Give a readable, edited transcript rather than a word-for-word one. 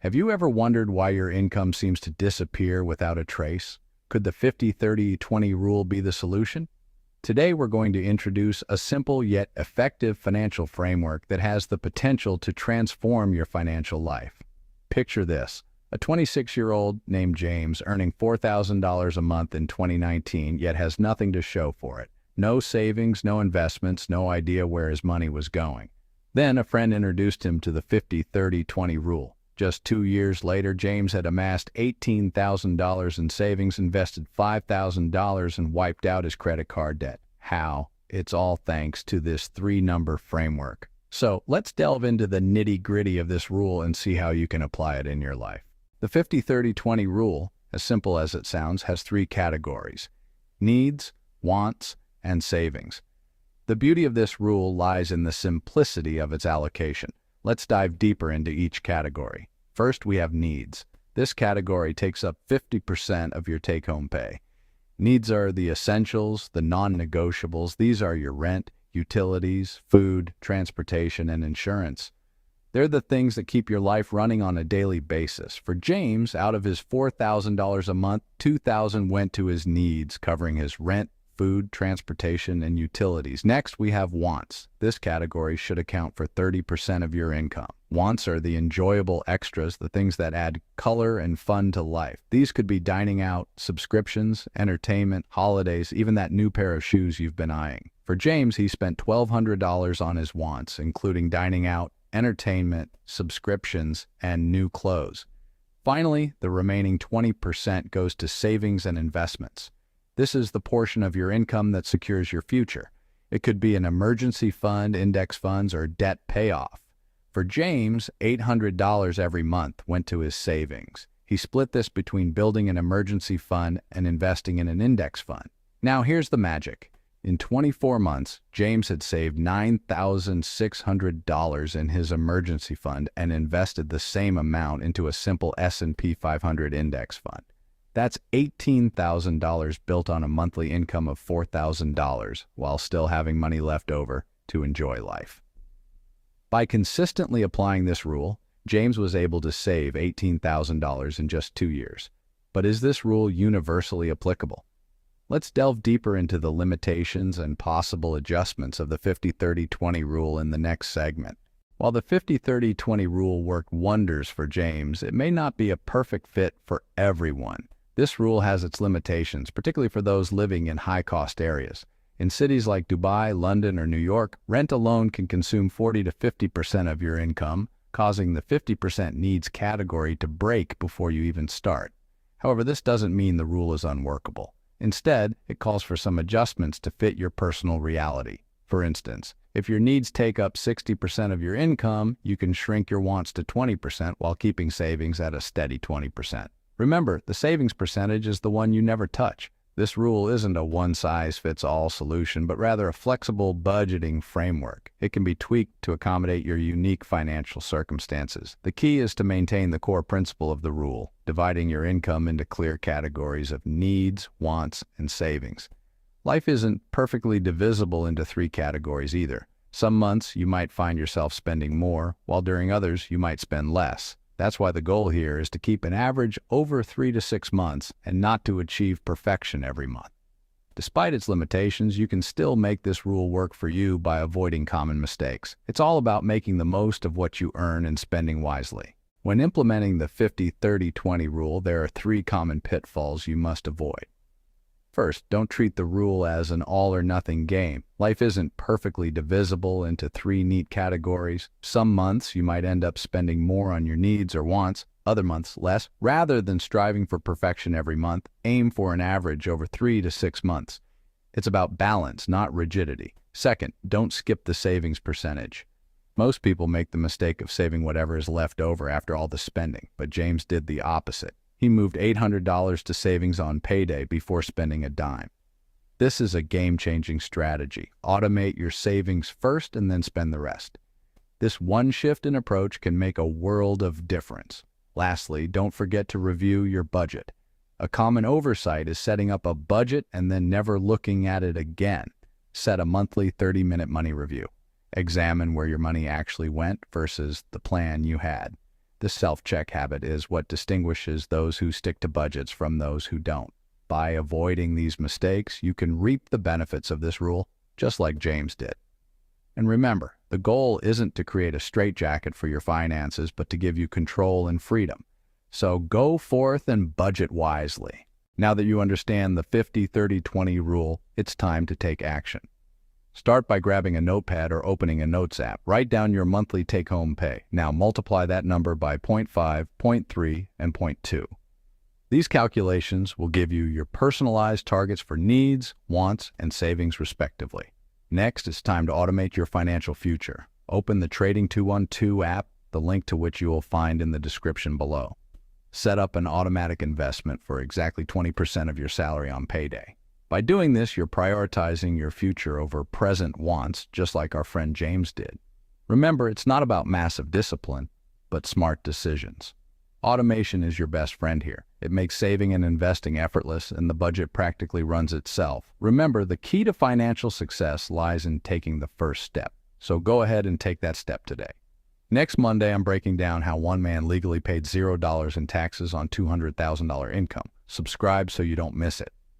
Have you ever wondered why your income seems to disappear without a trace? Could the 50-30-20 rule be the solution? Today, we're going to introduce a simple yet effective financial framework that has the potential to transform your financial life. Picture this: a 26-year-old named James earning $4,000 a month in 2019, yet has nothing to show for it. No savings, no investments, no idea where his money was going. Then a friend introduced him to the 50-30-20 rule. Just 2 years later, James had amassed $18,000 in savings, invested $5,000, and wiped out his credit card debt. How? It's all thanks to this three-number framework. So let's delve into the nitty-gritty of this rule and see how you can apply it in your life. The 50-30-20 rule, as simple as it sounds, has three categories: needs, wants, and savings. The beauty of this rule lies in the simplicity of its allocation. Let's dive deeper into each category. First, we have needs. This category takes up 50% of your take-home pay. Needs are the essentials, the non-negotiables. These are your rent, utilities, food, transportation, and insurance. They're the things that keep your life running on a daily basis. For James, out of his $4,000 a month, $2,000 went to his needs, covering his rent, food, transportation, and utilities. Next, we have wants. This category should account for 30% of your income. Wants are the enjoyable extras, the things that add color and fun to life. These could be dining out, subscriptions, entertainment, holidays, even that new pair of shoes you've been eyeing. For James, he spent $1,200 on his wants, including dining out, entertainment, subscriptions, and new clothes. Finally, the remaining 20% goes to savings and investments. This is the portion of your income that secures your future. It could be an emergency fund, index funds, or debt payoff. For James, $800 every month went to his savings. He split this between building an emergency fund and investing in an index fund. Now here's the magic. In 24 months, James had saved $9,600 in his emergency fund and invested the same amount into a simple S&P 500 index fund. That's $18,000 built on a monthly income of $4,000 while still having money left over to enjoy life. By consistently applying this rule, James was able to save $18,000 in just 2 years. But is this rule universally applicable? Let's delve deeper into the limitations and possible adjustments of the 50-30-20 rule in the next segment. While the 50-30-20 rule worked wonders for James, it may not be a perfect fit for everyone. This rule has its limitations, particularly for those living in high-cost areas. In cities like Dubai, London, or New York, rent alone can consume 40 to 50% of your income, causing the 50% needs category to break before you even start. However, this doesn't mean the rule is unworkable. Instead, it calls for some adjustments to fit your personal reality. For instance, if your needs take up 60% of your income, you can shrink your wants to 20% while keeping savings at a steady 20%. Remember, the savings percentage is the one you never touch. This rule isn't a one-size-fits-all solution, but rather a flexible budgeting framework. It can be tweaked to accommodate your unique financial circumstances. The key is to maintain the core principle of the rule, dividing your income into clear categories of needs, wants, and savings. Life isn't perfectly divisible into three categories either. Some months you might find yourself spending more, while during others you might spend less. That's why the goal here is to keep an average over 3 to 6 months and not to achieve perfection every month. Despite its limitations, you can still make this rule work for you by avoiding common mistakes. It's all about making the most of what you earn and spending wisely. When implementing the 50-30-20 rule, there are 3 common pitfalls you must avoid. First, don't treat the rule as an all-or-nothing game. Life isn't perfectly divisible into 3 neat categories. Some months you might end up spending more on your needs or wants, other months less. Rather than striving for perfection every month, aim for an average over 3 to 6 months. It's about balance, not rigidity. Second, don't skip the savings percentage. Most people make the mistake of saving whatever is left over after all the spending, but James did the opposite. He moved $800 to savings on payday before spending a dime. This is a game-changing strategy. Automate your savings first and then spend the rest. This one shift in approach can make a world of difference. Lastly, don't forget to review your budget. A common oversight is setting up a budget and then never looking at it again. Set a monthly 30-minute money review. Examine where your money actually went versus the plan you had. This self-check habit is what distinguishes those who stick to budgets from those who don't. By avoiding these mistakes, you can reap the benefits of this rule, just like James did. And remember, the goal isn't to create a straitjacket for your finances, but to give you control and freedom. So go forth and budget wisely. Now that you understand the 50-30-20 rule, it's time to take action. Start by grabbing a notepad or opening a notes app. Write down your monthly take-home pay. Now multiply that number by 0.5, 0.3, and 0.2. These calculations will give you your personalized targets for needs, wants, and savings respectively. Next, it's time to automate your financial future. Open the Trading 212 app, the link to which you will find in the description below. Set up an automatic investment for exactly 20% of your salary on payday. By doing this, you're prioritizing your future over present wants, just like our friend James did. Remember, it's not about massive discipline, but smart decisions. Automation is your best friend here. It makes saving and investing effortless, and the budget practically runs itself. Remember, the key to financial success lies in taking the first step. So go ahead and take that step today. Next Monday, I'm breaking down how one man legally paid $0 in taxes on $200,000 income. Subscribe so you don't miss it.